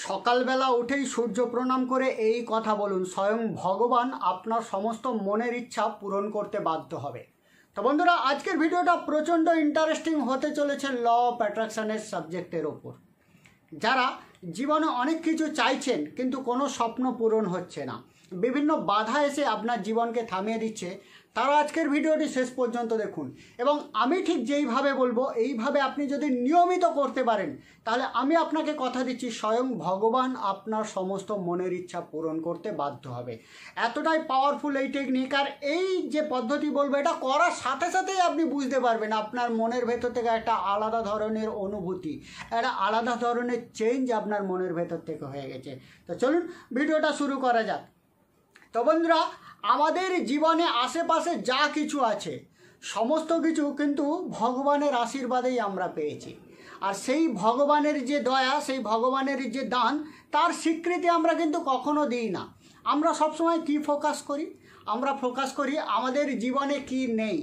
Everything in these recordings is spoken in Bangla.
সকালবেলা উঠেই সূর্য প্রণাম করে এই কথা বলুন, স্বয়ং ভগবান আপনার সমস্ত মনের ইচ্ছা পূরণ করতে বাধ্য হবে। তো বন্ধুরা, আজকের ভিডিওটা প্রচণ্ড ইন্টারেস্টিং হতে চলেছে ল অফ অ্যাট্রাকশনের সাবজেক্টের ওপর। যারা জীবনে অনেক কিছু চাইছেন কিন্তু কোনো স্বপ্ন পূরণ হচ্ছে না, বিভিন্ন বাধা এসে আপনার জীবনকে থামিয়ে দিচ্ছে, তারা আজকের ভিডিওটি শেষ পর্যন্ত দেখুন। এবং আমি ঠিক যেইভাবে বলবো এইভাবে আপনি যদি নিয়মিত করতে পারেন, তাহলে আমি আপনাকে কথা দিচ্ছি স্বয়ং ভগবান আপনার সমস্ত মনের ইচ্ছা পূরণ করতে বাধ্য হবে। এতটাই পাওয়ারফুল এই টেকনিক। আর এই যে পদ্ধতি বলবো, এটা করার সাথে সাথেই আপনি বুঝতে পারবেন আপনার মনের ভেতর থেকে একটা আলাদা ধরনের অনুভূতি, একটা আলাদা ধরনের চেঞ্জ আপনার মনের ভেতর থেকে হয়ে গেছে। তো চলুন ভিডিওটা শুরু করা যাক। তো বন্ধুরা, আমাদের জীবনে আশেপাশে যা কিছু আছে সমস্ত কিছু কিন্তু ভগবানের আশীর্বাদেই আমরা পেয়েছি। আর সেই ভগবানের যে দয়া, সেই ভগবানের যে দান, তার স্বীকৃতি আমরা কিন্তু কখনো দিই না। আমরা সবসময় কি ফোকাস করি? আমরা ফোকাস করি আমাদের জীবনে কি নেই।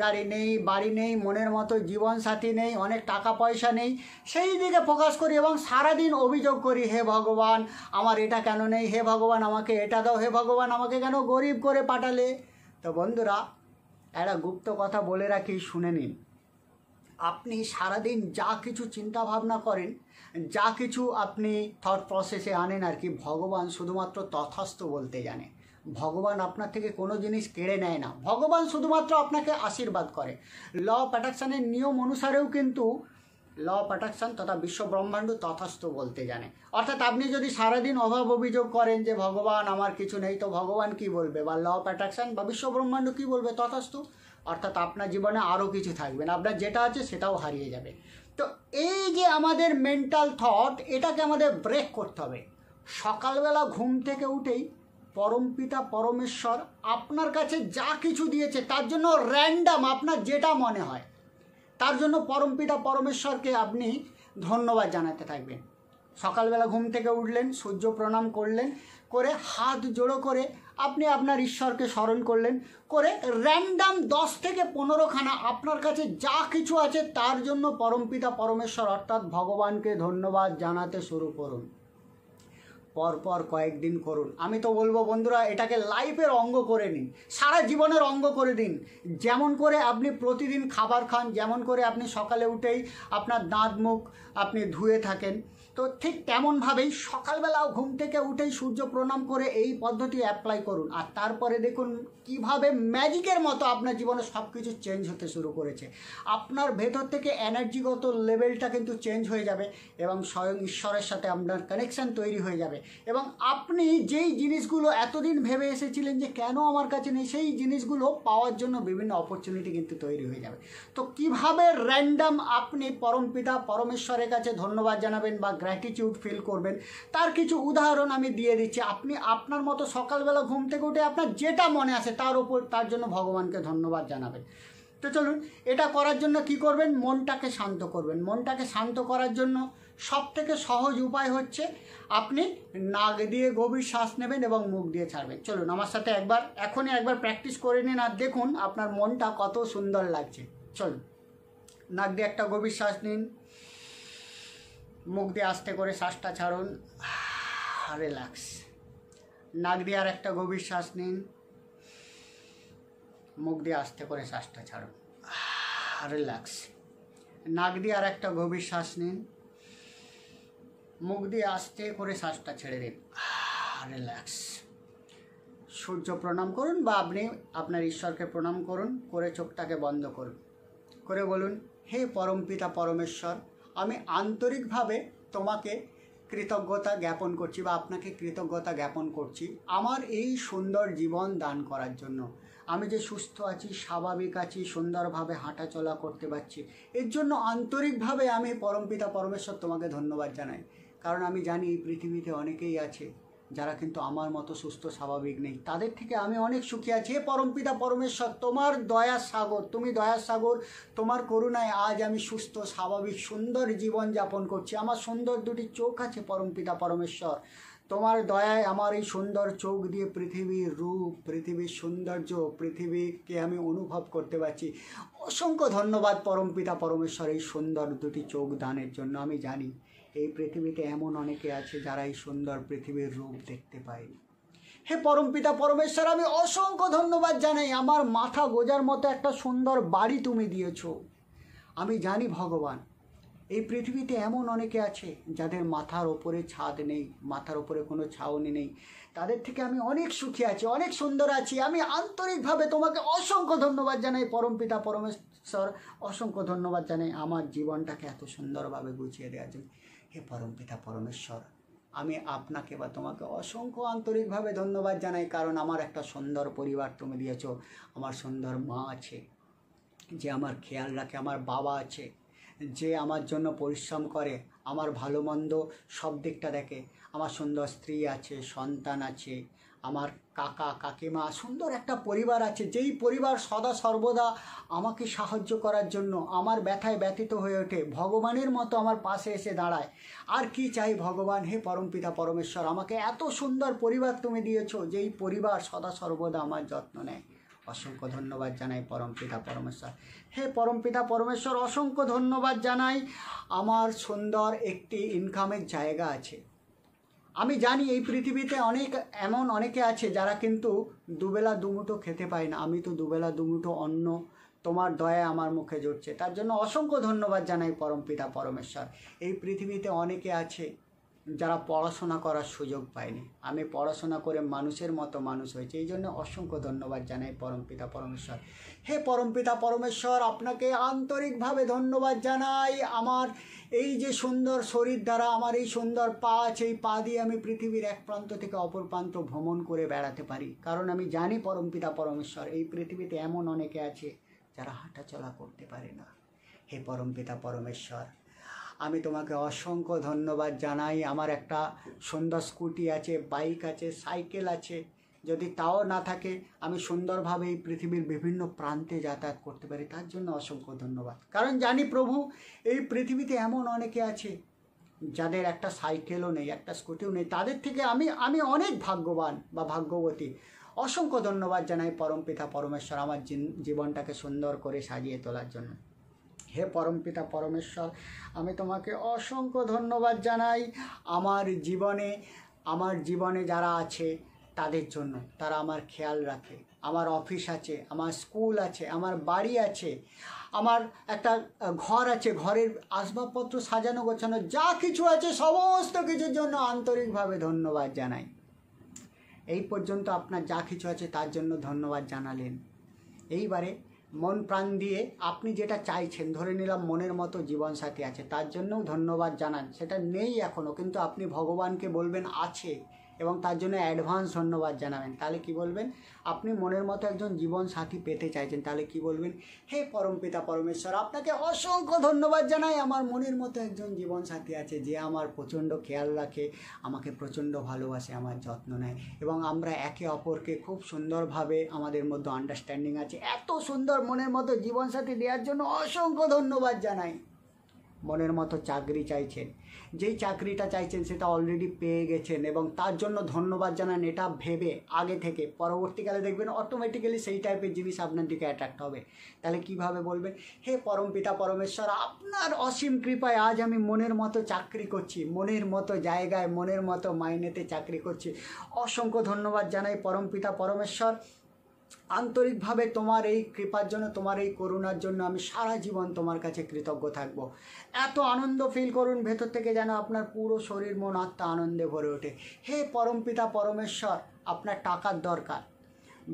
গাড়ি নেই, বাড়ি নেই, মনের মতো জীবনসাথী নেই, অনেক টাকা পয়সা নেই, সেই দিকে ফোকাস করি এবং সারাদিন অভিযোগ করি, হে ভগবান আমার এটা কেন নেই, হে ভগবান আমাকে এটা দাও, হে ভগবান আমাকে কেন গরিব করে পাঠালে। তো বন্ধুরা, একটা গুপ্ত কথা বলে রাখি, শুনে নিন। আপনি সারাদিন যা কিছু চিন্তা ভাবনা করেন, যা কিছু আপনি থট প্রসেসে আনেন আর কি, ভগবান শুধুমাত্র তথাস্তু বলতে জানে। ভগবান আপনার থেকে কোনো জিনিস কেড়ে নেয় না, ভগবান শুধুমাত্র আপনাকে আশীর্বাদ করে। ল অফ অ্যাট্রাকশনের নিয়ম অনুসারেও কিন্তু ল অফ অ্যাট্রাকশন তথা বিশ্ব ব্রহ্মাণ্ড তথাস্তু বলতে জানে। অর্থাৎ আপনি যদি সারাদিন অভাব অভিযোগ করেন যে ভগবান আমার কিছু নেই, তো ভগবান কি বলবে, বা ল অফ অ্যাট্রাকশন বা বিশ্ব ব্রহ্মাণ্ড কি বলবে? তথাস্তু। অর্থাৎ আপনার জীবনে আরও কিছু থাকবে না, আপনার যেটা আছে সেটাও হারিয়ে যাবে। তো এই যে আমাদের মেন্টাল থট, এটাকে আমাদের ব্রেক করতে হবে। সকালবেলা ঘুম থেকে উঠেই পরমপিতা পরমেশ্বর আপনার কাছে যা কিছু দিয়েছে তার জন্য র্যান্ডাম আপনার যেটা মনে হয়, তার জন্য পরমপিতা পরমেশ্বরকে আপনি ধন্যবাদ জানাতে থাকবেন। সকালবেলা ঘুম থেকে উঠলেন, সূর্য প্রণাম করলেন, করে হাত জোড়ো করে আপনি আপনার ঈশ্বরকে স্মরণ করলেন, করে র্যান্ডাম 10 থেকে 15খানা আপনার কাছে যা কিছু আছে তার জন্য পরমপিতা পরমেশ্বর অর্থাৎ ভগবানকে ধন্যবাদ জানাতে শুরু করুন। পরপর কয়েকদিন করুন। আমি তো বলবো বন্ধুরা, এটাকে লাইফের অঙ্গ করে নিন, সারা জীবনের অঙ্গ করে দিন। যেমন করে আপনি প্রতিদিন খাবার খান, যেমন করে আপনি সকালে উঠেই আপনার দাঁত মুখ আপনি ধুয়ে থাকেন, তো ঠিক তেমনভাবেই সকালবেলাও ঘুম থেকে উঠেই সূর্য প্রণাম করে এই পদ্ধতি অ্যাপ্লাই করুন। আর তারপরে দেখুন কিভাবে ম্যাজিকের মতো আপনার জীবনে সব কিছু চেঞ্জ হতে শুরু করেছে। আপনার ভেতর থেকে এনার্জিগত লেভেলটা কিন্তু চেঞ্জ হয়ে যাবে এবং স্বয়ং ঈশ্বরের সাথে আপনার কানেকশান তৈরি হয়ে যাবে। এবং আপনি যেই জিনিসগুলো এতদিন ভেবে এসেছিলেন যে কেন আমার কাছে নেই, সেই জিনিসগুলো পাওয়ার জন্য বিভিন্ন অপরচুনিটি কিন্তু তৈরি হয়ে যাবে। তো কিভাবে র্যান্ডাম আপনি পরমপিতা পরমেশ্বরের কাছে ধন্যবাদ জানাবেন বা গ্র্যাটিটিউড ফিল করবেন, তার কিছু উদাহরণ আমি দিয়ে দিচ্ছি। আপনি আপনার মতো সকালবেলা ঘুম থেকে উঠে আপনার যেটা মনে আসে তার জন্য ভগবানকে ধন্যবাদ জানাবেন। তো চলুন, এটা করার জন্য কি করবেন? মনটাকে শান্ত করবেন। মনটাকে শান্ত করার জন্য সবথেকে সহজ উপায় হচ্ছে আপনি নাক দিয়ে গভীর শ্বাস নেবেন এবং মুখ দিয়ে ছাড়বেন। চলুন আমার সাথে এখনই একবার প্র্যাকটিস করে নিন আর দেখুন আপনার মনটা কত সুন্দর লাগছে। চলুন, নাক দিয়ে একটা গভীর শ্বাস নিন, মুখ দিয়ে আস্তে করে শ্বাসটা ছাড়ুন, রিল্যাক্স। নাক দিয়ে আর একটা গভীর শ্বাস নিন, মুখ দিয়ে আস্তে করে শ্বাসটা ছাড়ুন, রিল্যাক্স। নাক দিয়ে আর একটা গভীর শ্বাস নিন, মুখ দিয়ে আস্তে করে শ্বাসটা ছেড়ে দিন, রিল্যাক্স। সূর্য প্রণাম করুন বা আপনি আপনার ঈশ্বরকে প্রণাম করুন, করে চোখটাকে বন্ধ করুন, করে বলুন, হে পরমপিতা পরমেশ্বর, আমি আন্তরিকভাবে তোমাকে কৃতজ্ঞতা জ্ঞাপন করছি বা আপনাকে কৃতজ্ঞতা জ্ঞাপন করছি আমার এই সুন্দর জীবন দান করার জন্য। আমি যে সুস্থ আছি, স্বাভাবিক আছি, সুন্দরভাবে হাঁটা চলা করতে পারছি, এর জন্য আন্তরিকভাবে আমি পরমপিতা পরমেশ্বর তোমাকে ধন্যবাদ জানাই। কারণ আমি জানি এই পৃথিবীতে অনেকেই আছে যারা কিন্তু আমার মতো সুস্থ স্বাভাবিক নেই, তাদের থেকে আমি অনেক সুখী আছি। হে পরমপিতা পরমেশ্বর, তোমার দয়ার সাগর, তুমি দয়ার সাগর, তোমার করুণায় আজ আমি সুস্থ স্বাভাবিক সুন্দর জীবন যাপন করছি। আমার সুন্দর দুটি চোখ আছে পরমপিতা পরমেশ্বর, তোমার দয়ায় আমার এই সুন্দর চোখ দিয়ে পৃথিবীর রূপ, পৃথিবীর সৌন্দর্য, পৃথিবীকে আমি অনুভব করতে পারছি। অসংখ্য ধন্যবাদ পরমপিতা পরমেশ্বর এই সুন্দর দুটি চোখ দানের জন্য। আমি জানি এই পৃথিবীতে এমন অনেকে আছে যারা এই সুন্দর পৃথিবীর রূপ দেখতে পায়নি। হে পরমপিতা পরমেশ্বর, আমি অসংখ্য ধন্যবাদ জানাই। আমার মাথা গোজার মতো একটা সুন্দর বাড়ি তুমি দিয়েছো। আমি জানি ভগবান, এই পৃথিবীতে এমন অনেকে আছে যাদের মাথার ওপরে ছাদ নেই, মাথার ওপরে কোনো ছাউনি নেই। তাদের থেকে আমি অনেক সুখী আছি, অনেক সুন্দর আছি। আমি আন্তরিকভাবে তোমাকে অসংখ্য ধন্যবাদ জানাই পরমপিতা পরমেশ্বর, অসংখ্য ধন্যবাদ জানাই আমার জীবনটাকে এত সুন্দরভাবে গুছিয়ে দেওয়ার জন্য। হে পরমপিতা পরমেশ্বর, আমি আপনাকে বা তোমাকে অসংখ্য আন্তরিকভাবে ধন্যবাদ জানাই, কারণ আমার একটা সুন্দর পরিবার তুমি দিয়েছো। আমার সুন্দর মা আছে যে আমার খেয়াল রাখে, আমার বাবা আছে যে আমার জন্য পরিশ্রম করে, আমার ভালো মন্দ সব দিকটা দেখে, আমার সুন্দর স্ত্রী আছে, সন্তান আছে, আমার কাকা কাকিমা, সুন্দর একটা পরিবার আছে, যেই পরিবার সদা সর্বদা আমাকে সাহায্য করার জন্য আমার ব্যথায় ব্যথিত হয়ে ওঠে, ভগবানের মতো আমার পাশে এসে দাঁড়ায়। আর কি চাই ভগবান? হে পরমপিতা পরমেশ্বর, আমাকে এত সুন্দর পরিবার তুমি দিয়েছো, যেই পরিবার সদা সর্বদা আমার যত্ন নেয়। অসংখ্য ধন্যবাদ জানাই পরমপিতা পরমেশ্বর। হে পরমপিতা পরমেশ্বর, অসংখ্য ধন্যবাদ জানাই। আমার সুন্দর একটি ইনকামের জায়গা আছে। আমি জানি এই পৃথিবীতে এমন অনেকে আছে যারা কিন্তু দুবেলা দুমুঠো খেতে পায় না। আমি তো দুবেলা দুমুঠো অন্ন তোমার দয়ায় আমার মুখে জুটছে, তার জন্য অসংখ্য ধন্যবাদ জানাই পরমপিতা পরমেশ্বর। এই পৃথিবীতে অনেকে আছে যারা পড়াশোনা করার সুযোগ পায়নি। আমি পড়াশোনা করে মানুষের মতো মানুষ হয়েছে, এই জন্য অসংখ্য ধন্যবাদ জানাই পরমপিতা পরমেশ্বর। হে পরমপিতা পরমেশ্বর, আপনাকে আন্তরিকভাবে ধন্যবাদ জানাই। আমার এই যে সুন্দর শরীর দ্বারা আমার এই সুন্দর পা আছে, এই পা দিয়ে আমি পৃথিবীর এক প্রান্ত থেকে অপর প্রান্ত ভ্রমণ করে বেড়াতে পারি, কারণ আমি জানি পরমপিতা পরমেশ্বর এই পৃথিবীতে এমন অনেকে আছে যারা হাঁটাচলা করতে পারে না। হে পরমপিতা পরমেশ্বর, আমি তোমাকে অসংখ্য ধন্যবাদ জানাই। আমার একটা সুন্দর স্কুটি আছে, বাইক আছে, সাইকেল আছে, যদি তাও না থাকে আমি সুন্দরভাবে এই পৃথিবীর বিভিন্ন প্রান্তে যাতায়াত করতে পারি, তার জন্য অসংখ্য ধন্যবাদ। কারণ জানি প্রভু, এই পৃথিবীতে এমন অনেকে আছে যাদের একটা সাইকেলও নেই, একটা স্কুটিও নেই। তাদের থেকে আমি অনেক ভাগ্যবান বা ভাগ্যবতী। অসংখ্য ধন্যবাদ জানাই পরমপিতা পরমেশ্বর আমার জীবনটাকে সুন্দর করে সাজিয়ে তোলার জন্য। হে পরমপিতা পরমেশ্বর, আমি তোমাকে অসংখ্য ধন্যবাদ জানাই আমার জীবনে যারা আছে তাদের জন্য। তারা আমার খেয়াল রাখে। আমার অফিস আছে, আমার স্কুল আছে, আমার বাড়ি আছে, আমার একটা ঘর আছে, ঘরের আসবাবপত্র সাজানো গোছানো যা কিছু আছে সমস্ত কিছুর জন্য আন্তরিকভাবে ধন্যবাদ জানাই। এই পর্যন্ত আপনার যা কিছু আছে তার জন্য ধন্যবাদ জানালেন। এইবারে মন প্রাণ দিয়ে আপনি যেটা চাইছেন, ধরে নিলাম মনের মতো জীবনসাথী আছে, তার জন্যও ধন্যবাদ জানান। সেটা নেই এখনও, কিন্তু আপনি ভগবানকে বলবেন আছে, এবং তার জন্য অ্যাডভান্স ধন্যবাদ জানাবেন। তাহলে কি বলবেন? আপনি মনের মতো একজন জীবনসাথী পেতে চাইছেন, তাহলে কি বলবেন? হে পরমপিতা পরমেশ্বর, আপনাকে অসংখ্য ধন্যবাদ জানাই। আমার মনের মতো একজন জীবনসাথী আছে যে আমার প্রচণ্ড খেয়াল রাখে, আমাকে প্রচণ্ড ভালোবাসে, আমার যত্ন নেয়, এবং আমরা একে অপরকে খুব সুন্দরভাবে আমাদের মধ্যে আন্ডারস্ট্যান্ডিং আছে। এত সুন্দর মনের মতো জীবনসাথী দেওয়ার জন্য অসংখ্য ধন্যবাদ জানাই। মনের মতো চাকরি চাইছেন, যেই চাকরিটা চাইছেন সেটা অলরেডি পেয়ে গেছেন, এবং তার জন্য ধন্যবাদ জানান। এটা ভেবে আগে থেকে পরবর্তীকালে দেখবেন অটোমেটিক্যালি সেই টাইপের জিনিস আপনার দিকে অ্যাট্রাক্ট হবে। তাহলে কিভাবে বলবেন? হে পরমপিতা পরমেশ্বর, আপনার অসীম কৃপায় আজ আমি মনের মতো চাকরি করছি, মনের মতো জায়গায়, মনের মতো মাইনেতে চাকরি করছি। অসংখ্য ধন্যবাদ জানাই পরমপিতা পরমেশ্বর। আন্তরিকভাবে তোমার এই কৃপার জন্য, তোমার এই করুণার জন্য আমি সারা জীবন তোমার কাছে কৃতজ্ঞ থাকব। এত আনন্দ ফিল করুন ভেতর থেকে, যেন আপনার পুরো শরীর মন আত্মা আনন্দে ভরে ওঠে। হে পরমপিতা পরমেশ্বর, আপনার টাকার দরকার,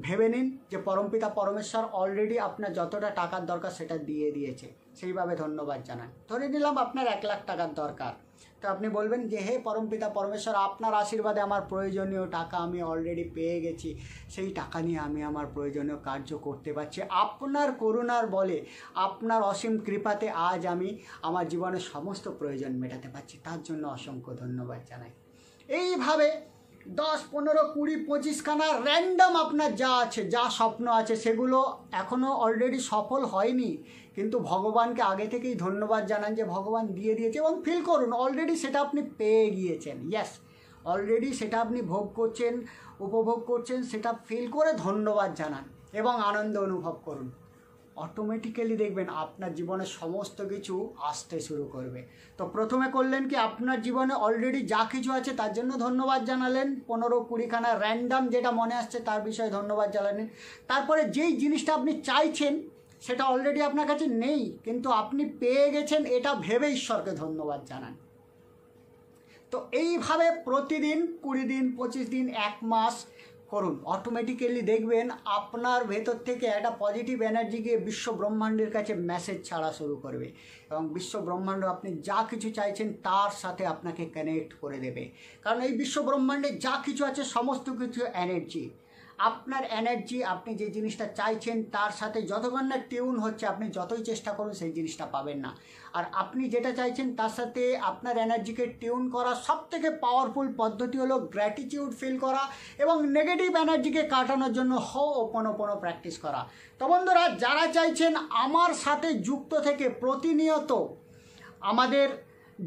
ভেবে নিন যে পরমপিতা পরমেশ্বর অলরেডি আপনার যতটা টাকার দরকার সেটা দিয়ে দিয়েছে, সেইভাবে ধন্যবাদ জানান। ধরে নিলাম আপনার 1 লাখ টাকার দরকার, তো আপনি বলবেন যে হে পরমপিতা পরমেশ্বর, আপনার আশীর্বাদে আমার প্রয়োজনীয় টাকা আমি অলরেডি পেয়ে গেছি, সেই টাকা নিয়ে আমি আমার প্রয়োজনীয় কার্য করতে পারছি। আপনার করুণার বলে, আপনার অসীম কৃপাতে আজ আমি আমার জীবনের সমস্ত প্রয়োজন মেটাতে পারছি, তার জন্য অসংখ্য ধন্যবাদ জানাই। এইভাবে 10, 15, 20, 25 খানা র্যান্ডম আপনার যা আছে, যা স্বপ্ন আছে, সেগুলো এখনও অলরেডি সফল হয়নি, কিন্তু ভগবানকে আগে থেকেই ধন্যবাদ জানান যে ভগবান দিয়ে দিয়েছে, এবং ফিল করুন অলরেডি সেটা আপনি পেয়ে গিয়েছেন। ইয়েস, অলরেডি সেটা আপনি ভোগ করছেন, উপভোগ করছেন, সেটা ফিল করে ধন্যবাদ জানান এবং আনন্দ অনুভব করুন। অটোমেটিক্যালি দেখবেন আপনার জীবনে সমস্ত কিছু আসতে শুরু করবে। তো প্রথমে করলেন কি, আপনার জীবনে অলরেডি যা কিছু আছে তার জন্য ধন্যবাদ জানালেন, 15-20খানা র্যান্ডাম যেটা মনে আসছে তার বিষয়ে ধন্যবাদ জানালেন। তারপরে যেই জিনিসটা আপনি চাইছেন সেটা অলরেডি আপনার কাছে নেই, কিন্তু আপনি পেয়ে গেছেন, এটা ভেবে ঈশ্বরকে ধন্যবাদ জানান। তো এইভাবে প্রতিদিন 20 দিন, 25 দিন, 1 মাস করুন। অটোমেটিক্যালি দেখবেন আপনার ভেতর থেকে একটা পজিটিভ এনার্জি গিয়ে বিশ্ব ব্রহ্মাণ্ডের কাছে মেসেজ ছাড়া শুরু করবে, এবং বিশ্ব ব্রহ্মাণ্ড আপনি যা কিছু চাইছেন তার সাথে আপনাকে কানেক্ট করে দেবে। কারণ এই বিশ্ব ব্রহ্মাণ্ডে যা কিছু আছে সমস্ত কিছু এনার্জি। আপনার এনার্জি, আপনি যে জিনিসটা চাইছেন তার সাথে যতক্ষণ না টিউন হচ্ছে, আপনি যতই চেষ্টা করুন সেই জিনিসটা পাবেন না। আর আপনি যেটা চাইছেন তার সাথে আপনার এনার্জিকে টিউন করা সবথেকে পাওয়ারফুল পদ্ধতি হলো গ্র্যাটিটিউড ফিল করা এবং নেগেটিভ এনার্জিকে কাটানোর জন্য হোপোনোপোনো প্র্যাকটিস করা। তো বন্ধুরা, যারা চাইছেন আমার সাথে যুক্ত থেকে প্রতিনিয়ত আমাদের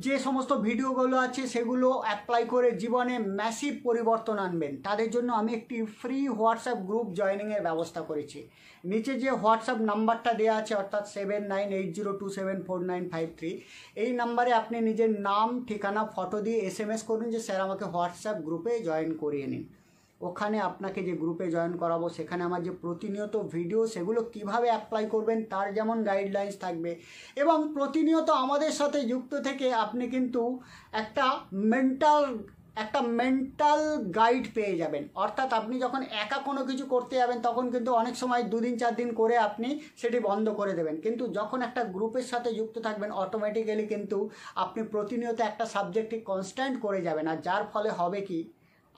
যে সমস্ত ভিডিওগুলো আছে সেগুলো অ্যাপ্লাই করে জীবনে ম্যাসিভ পরিবর্তন আনবেন, তাদের জন্য আমি একটি ফ্রি হোয়াটসঅ্যাপ গ্রুপ জয়েনিংয়ের ব্যবস্থা করেছি। নিচে যে হোয়াটসঅ্যাপ নাম্বারটা দেওয়া আছে, অর্থাৎ 7980274953, এই নাম্বারে আপনি নিজের নাম, ঠিকানা, ফটো দিয়ে SMS করুন যে স্যার আমাকে হোয়াটসঅ্যাপ গ্রুপে জয়েন করিয়ে নিন। ওখানে আপনাকে যে গ্রুপে জয়েন করাবো সেখানে আমার যে প্রতিনিয়ত ভিডিও সেগুলো কিভাবে অ্যাপ্লাই করবেন তার যেমন গাইডলাইন্স থাকবে, এবং প্রতিনিয়ত আমাদের সাথে যুক্ত থেকে আপনি কিন্তু একটা মেন্টাল গাইড পেয়ে যাবেন। অর্থাৎ আপনি যখন একা কোনো কিছু করতে যাবেন তখন কিন্তু অনেক সময় 2 দিন 4 দিন করে আপনি সেটি বন্ধ করে দেবেন, কিন্তু যখন একটা গ্রুপের সাথে যুক্ত থাকবেন অটোমেটিক্যালি কিন্তু আপনি প্রতিনিয়ত একটা সাবজেক্টে কনস্ট্যান্ট করে যাবেন, আর যার ফলে হবে কি,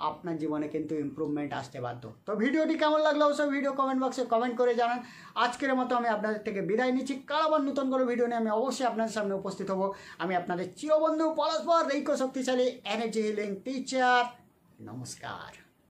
আপনার জীবনে কিন্তু ইমপ্রুভমেন্ট আসতে বাধ্য। তো ভিডিওটি কেমন লাগলো অবশ্যই ভিডিও কমেন্ট বক্সে কমেন্ট করে জানান। আজকের মতো আমি আপনাদের থেকে বিদায় নিচ্ছি। কাল আবার নতুন করে ভিডিও নিয়ে আমি অবশ্যই আপনাদের সামনে উপস্থিত হব। আমি আপনাদের চিরবন্ধু পরস্পর রেইকো শক্তিশালী এনার্জি হিলিং টিচার। নমস্কার।